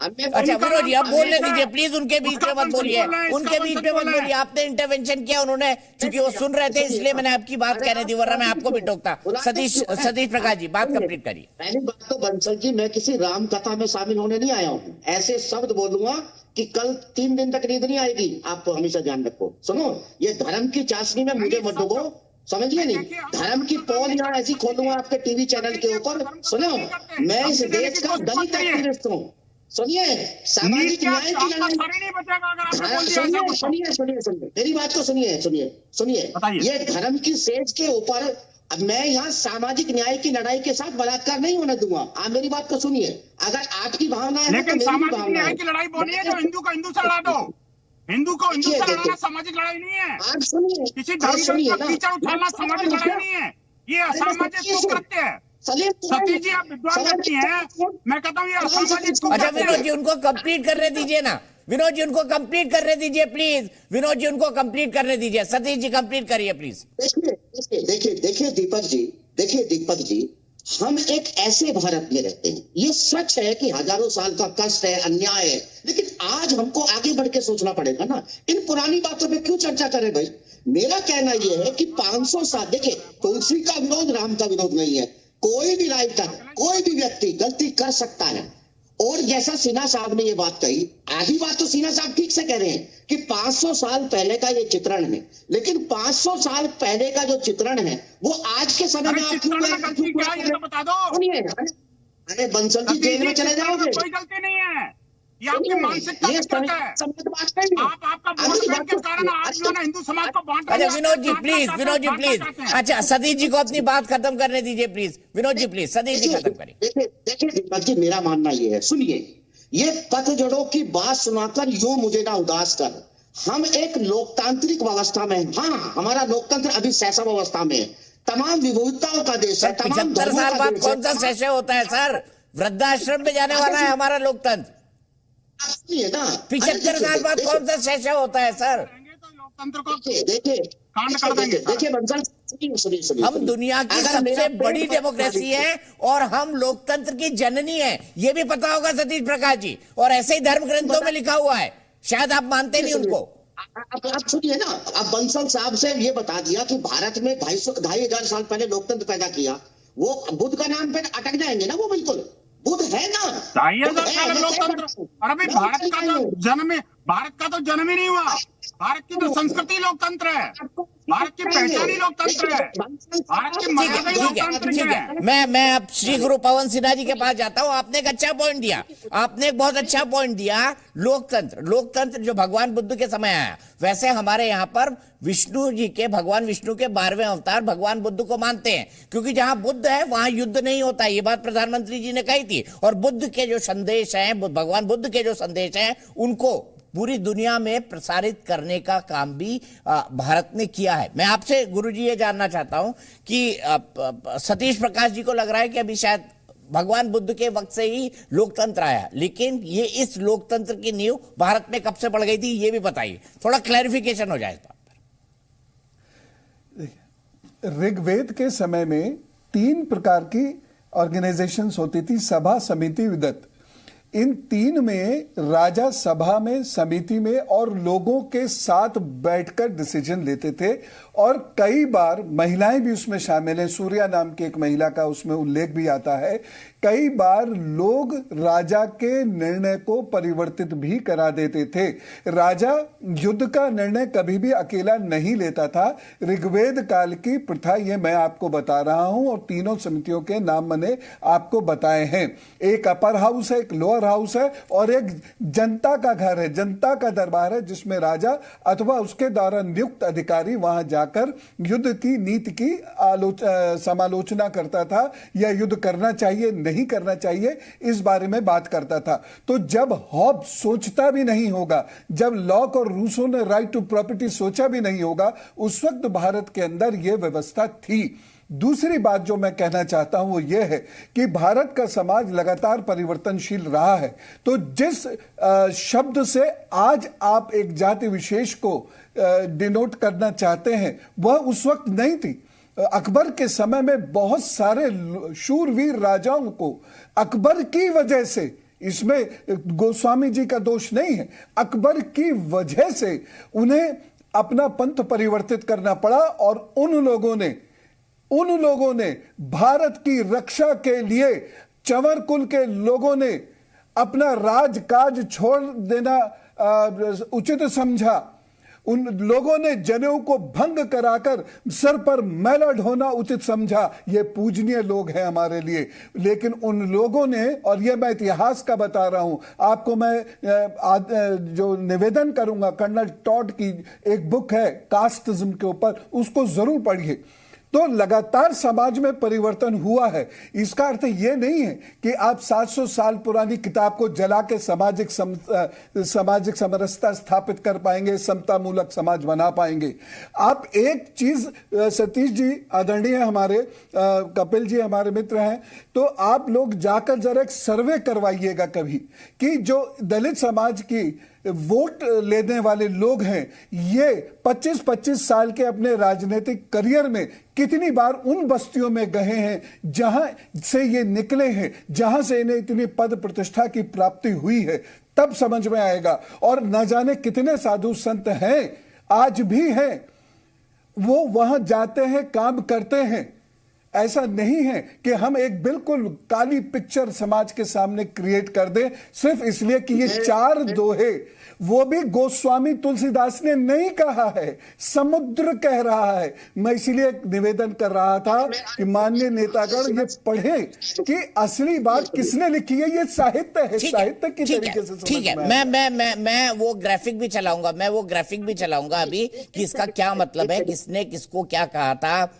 अच्छा विनोद जी, अब बोलने दीजिए प्लीज, उनके बीच में मत बोलिए, उनके बीच में मत बोलिए। आपने इंटरवेंशन किया, उन्होंने, क्योंकि वो सुन रहे थे इसलिए मैंने आपकी बात कहने दी, वरना मैं आपको भी टोकता। सतीश सतीश प्रकाश जी, बात कंप्लीट करिए। पहली बात तो बंसल जी, मैं किसी राम कथा में शामिल होने नहीं आया हूँ। ऐसे शब्द बोलूंगा कि कल 3 दिन तक नींद नहीं आएगी। आप हमेशा ध्यान रखो। सुनो, ये धर्म की चाशनी में मुझे मत डुबो, समझिए नहीं। धर्म की पोल यहाँ ऐसी खोलूंगा आपके टीवी चैनल के ऊपर। सुनो, मैं इस देश का दलित एक्टिविस्ट हूँ। सुनिए, सामाजिक न्याय की लड़ाई। सुनिए सुनिए सुनिए सुनिए, मेरी बात को सुनिए सुनिए सुनिए। ये धर्म की सेज के ऊपर अब मैं यहाँ सामाजिक न्याय की लड़ाई के साथ बलात्कार नहीं होने दूंगा। आप मेरी बात को सुनिए। अगर आपकी भावना है, लेकिन सामाजिक न्याय की लड़ाई बोलिए तो हिंदू को हिंदू से लड़ा दो। हिंदू को हिंदू से लड़ाना सामाजिक लड़ाई नहीं है। आप सुनिए, किसी धर्म का कीचड़ उछालना सामाजिक लड़ाई नहीं है, ये असामाजिक कुकृत्य है। सतीश जी, आप विद्वान व्यक्ति हैं, मैं कहता हूँ ये असामाजिक। अच्छा विनोद जी, उनको कंप्लीट करने दीजिए ना। विनोद जी, उनको कंप्लीट करने दीजिए प्लीज। विनोद जी, उनको कंप्लीट करने दीजिए। सतीश जी, कंप्लीट करिए प्लीज। देखिए दीपक जी, हम एक ऐसे भारत में रहते हैं। ये सच है कि हजारों साल का कष्ट है, अन्याय है, लेकिन आज हमको आगे बढ़ के सोचना पड़ेगा ना। इन पुरानी बातों पे क्यों चर्चा करें भाई। मेरा कहना यह है कि 500 साल, देखिए, तुलसी का विरोध राम का विरोध नहीं है। कोई भी राइटर, कोई भी व्यक्ति गलती कर सकता है। और जैसा सिन्हा साहब ने ये बात कही, आधी बात तो सिन्हा साहब ठीक से कह रहे हैं कि 500 साल पहले का ये चित्रण है, लेकिन 500 साल पहले का जो चित्रण है वो आज के समय में आप क्यों बता दो। अरे बंसल जी, जेल में चले जाओगे। कोई गलती नहीं है, ये आपकी मानसिकता है। आप आपका वोट के कारण आज जो है हिंदू समाज को बांट रहे हैं। Vinod ji please, Vinod ji please. अच्छा सतीश जी को अपनी बात खत्म करने दीजिए प्लीज। विनोद जी प्लीज, सतीश जी खत्म करिए। देखिए दीपक जी, मेरा मानना ये है, सुनिए, ये पतझड़ों की बात सुनाकर यूं मुझे ना उदास कर। हम एक लोकतांत्रिक व्यवस्था में, हाँ, हमारा लोकतंत्र अभी शैशव अवस्था में है। तमाम विविधताओं का देश है। 75 साल बाद कौन सा शैशव होता है सर? वृद्धाश्रम में जाने वाला है हमारा लोकतंत्र। 75 साल बाद कौन सा शैशव होता है सर? लोकतंत्र को देखिए बंसल, हम दुनिया की सबसे बड़ी डेमोक्रेसी है और हम लोकतंत्र की जननी है, ये भी पता होगा सतीश प्रकाश जी। और ऐसे ही धर्म ग्रंथों में लिखा हुआ है, शायद आप मानते नहीं उनको। आप सुनिए ना, आप बंसल साहब से ये बता दिया कि भारत में 2,500 साल पहले लोकतंत्र पैदा किया। वो बुद्ध का नाम पे अटक जाएंगे ना, वो बिल्कुल बुद्ध है ना। 2,500 लोकतंत्र, और अभी भारत का तो जन्म ही नहीं हुआ। भारत की तो संस्कृति लोकतंत्र है, भारत की पहचान ही लोकतंत्र है, भारत की मर्यादा ही लोकतंत्र है। मैं अब श्री गुरु पवन सिन्हा जी के पास जाता हूँ। आपने एक अच्छा पॉइंट दिया, आपने एक बहुत अच्छा पॉइंट दिया। लोकतंत्र जो भगवान बुद्ध के समय आया, वैसे हमारे यहाँ पर विष्णु जी के, भगवान विष्णु के 12वें अवतार भगवान बुद्ध को मानते हैं, क्योंकि जहां बुद्ध है वहां युद्ध नहीं होता। ये बात प्रधानमंत्री जी ने कही थी। और बुद्ध के जो संदेश हैं, भगवान बुद्ध के जो संदेश हैं, उनको पूरी दुनिया में प्रसारित करने का काम भी भारत ने किया है। मैं आपसे गुरुजी ये जानना चाहता हूं कि सतीश प्रकाश जी को लग रहा है कि अभी शायद भगवान बुद्ध के वक्त से ही लोकतंत्र आया, लेकिन ये इस लोकतंत्र की नींव भारत में कब से पड़ गई थी, ये भी बताइए, थोड़ा क्लैरिफिकेशन हो जाए इस बात पर। ऋग्वेद के समय में 3 प्रकार की ऑर्गेनाइजेशंस होती थी, सभा, समिति, विदत। इन 3 में राजा सभा में, समिति में और लोगों के साथ बैठकर डिसीजन लेते थे। और कई बार महिलाएं भी उसमें शामिल हैं। सूर्या नाम की एक महिला का उसमें उल्लेख भी आता है। कई बार लोग राजा के निर्णय को परिवर्तित भी करा देते थे। राजा युद्ध का निर्णय कभी भी अकेला नहीं लेता था। ऋग्वेद काल की प्रथा ये मैं आपको बता रहा हूं, और तीनों समितियों के नाम मैंने आपको बताए हैं। एक अपर हाउस है, एक लोअर हाउस है, और एक जनता का घर है, जनता का दरबार है, जिसमें राजा अथवा उसके द्वारा नियुक्त अधिकारी वहां जाकर युद्ध की नीति की समालोचना करता था, या युद्ध करना चाहिए नहीं करना चाहिए, इस बारे में बात करता था। तो जब हॉब्स सोचता भी नहीं होगा, जब लॉक और रूसो ने राइट टू प्रॉपर्टी सोचा भी नहीं होगा, उस वक्त भारत के अंदर यह व्यवस्था थी। दूसरी बात जो मैं कहना चाहता हूं वो ये है कि भारत का समाज लगातार परिवर्तनशील रहा है। तो जिस शब्द से आज आप एक जाति विशेष को डिनोट करना चाहते हैं, वह उस वक्त नहीं थी। अकबर के समय में बहुत सारे शूरवीर राजाओं को अकबर की वजह से इसमें गोस्वामी जी का दोष नहीं है। अकबर की वजह से उन्हें अपना पंथ परिवर्तित करना पड़ा और उन लोगों ने भारत की रक्षा के लिए चंवर कुल के लोगों ने अपना राजकाज छोड़ देना उचित समझा। उन लोगों ने जनेऊ को भंग कराकर सर पर मैला ढोना उचित समझा। ये पूजनीय लोग हैं हमारे लिए। लेकिन उन लोगों ने, और ये मैं इतिहास का बता रहा हूं आपको, मैं जो निवेदन करूंगा, कर्नल टॉड की एक बुक है कास्टिज्म के ऊपर, उसको जरूर पढ़िए। तो लगातार समाज में परिवर्तन हुआ है। इसका अर्थ ये नहीं है कि आप 700 साल पुरानी किताब को जला के सामाजिक समरसता स्थापित कर पाएंगे, समता मूलक समाज बना पाएंगे। आप एक चीज, सतीश जी आदरणीय हमारे, कपिल जी हमारे मित्र हैं, तो आप लोग जाकर जरा एक सर्वे करवाइएगा कभी कि जो दलित समाज की वोट लेने वाले लोग हैं, ये 25-25 साल के अपने राजनीतिक करियर में कितनी बार उन बस्तियों में गए हैं जहां से ये निकले हैं, जहां से इन्हें इतनी पद प्रतिष्ठा की प्राप्ति हुई है। तब समझ में आएगा। और न जाने कितने साधु संत हैं, आज भी हैं, वो वहां जाते हैं, काम करते हैं। ऐसा नहीं है कि हम एक बिल्कुल काली पिक्चर समाज के सामने क्रिएट कर दें सिर्फ इसलिए कि ये 4 दोहे, वो भी गोस्वामी तुलसीदास ने नहीं कहा है, समुद्र कह रहा है। मैं इसलिए निवेदन कर रहा था कि माननीय नेतागण ये पढ़े कि असली बात किसने लिखी है। ये साहित्य है, साहित्य की तरीके से ठीक है। मैं वो ग्राफिक भी चलाऊंगा अभी कि इसका क्या मतलब है, किसने किसको क्या कहा था।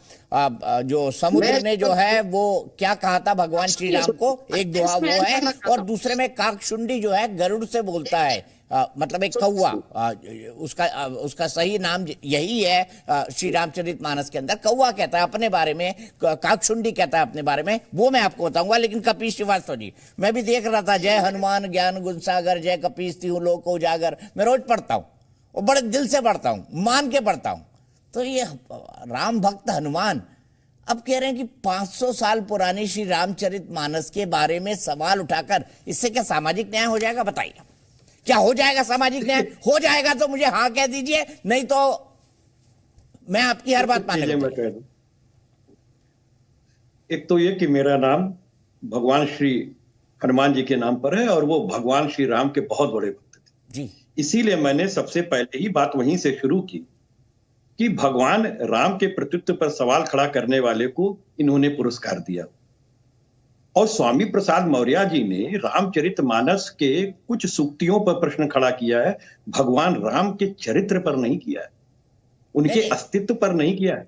जो समुद्र ने जो है वो क्या कहा था भगवान श्री राम को, एक दोहा वो है, और दूसरे में काकशुंडी जो है गरुड़ से बोलता है, मतलब एक कौवा, उसका सही नाम यही है। श्री रामचरित मानस के अंदर कौवा कहता है अपने बारे में, काकशुंडी कहता है अपने बारे में, वो मैं आपको बताऊंगा। लेकिन कपीश श्रीवास्तव जी, मैं भी देख रहा था, जय हनुमान ज्ञान गुण सागर, जय कपीश तिहु लोक उजागर, मैं रोज पढ़ता हूं और बड़े दिल से पढ़ता हूं, मान के पढ़ता हूं। तो ये राम भक्त हनुमान अब कह रहे हैं कि 500 साल पुरानी श्री रामचरित मानस के बारे में सवाल उठाकर, इससे क्या सामाजिक न्याय हो जाएगा? बताइए, क्या हो जाएगा सामाजिक न्याय? हो जाएगा तो मुझे हाँ कह दीजिए, नहीं तो मैं आपकी हर बात मानने को तैयार हूं। एक तो ये कि मेरा नाम भगवान श्री हनुमान जी के नाम पर है और वो भगवान श्री राम के बहुत बड़े भक्त थे जी। इसीलिए मैंने सबसे पहले ही बात वहीं से शुरू की कि भगवान राम के प्रत्युत्तर पर सवाल खड़ा करने वाले को इन्होंने पुरस्कार दिया। और स्वामी प्रसाद मौर्य जी ने रामचरितमानस के कुछ सूक्तियों पर प्रश्न खड़ा किया है, भगवान राम के चरित्र पर नहीं किया है, उनके अस्तित्व पर नहीं किया है।